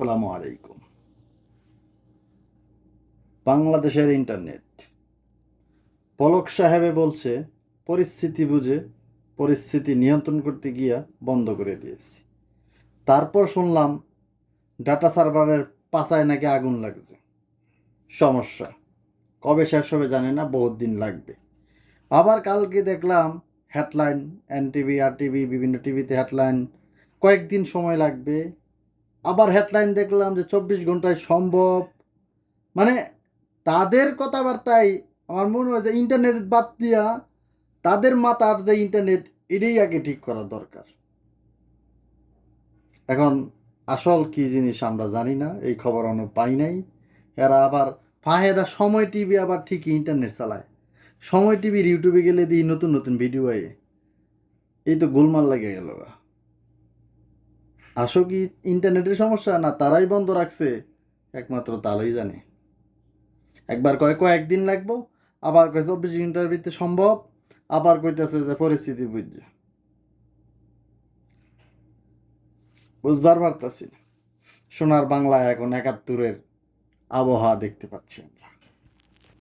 আসসালামু আলাইকুম। বাংলাদেশের ইন্টারনেট পলক সাহেবে বলছে পরিস্থিতি বুঝে পরিস্থিতি নিয়ন্ত্রণ করতে গিয়া বন্ধ করে দিয়েছি। তারপর শুনলাম ডাটা সার্ভারের পাছায় নাকি আগুন লাগছে। সমস্যা কবে শেষ হবে জানে না, বহুত দিন লাগবে। আবার কালকে দেখলাম হেডলাইন এনটিভি আর টিভি বিভিন্ন টিভিতে হেডলাইন কয়েকদিন সময় লাগবে। আবার হেডলাইন দেখলাম যে 24 ঘন্টায় সম্ভব। মানে তাদের কথাবার্তায় আমার মনে হয় যে ইন্টারনেট বাদ দিয়া তাদের মাথার যে ইন্টারনেট এটাই আগে ঠিক করা দরকার। এখন আসল কি জিনিস আমরা জানি না, এই খবর আমরা পাই নাই। এরা আবার ফাহেদা সময় টিভি আবার ঠিকই ইন্টারনেট চালায়। সময় টিভির ইউটিউবে গেলে দিই নতুন নতুন ভিডিও আয়ে। এই তো গোলমাল লেগে গেল। আসো কি ইন্টারনেটের সমস্যা না তারাই বন্ধ রাখছে, একমাত্র তারাই জানে। একবার কয় কয়েকদিন লাগবো, আবার কয় 24 ঘন্টার ভিতরে সম্ভব, আবার কইতেছে যে পরিস্থিতি বুঝছে। বুঝবার পারতাছি না। সোনার বাংলায় এখন 71-এর আবহাওয়া দেখতে পাচ্ছি আমরা।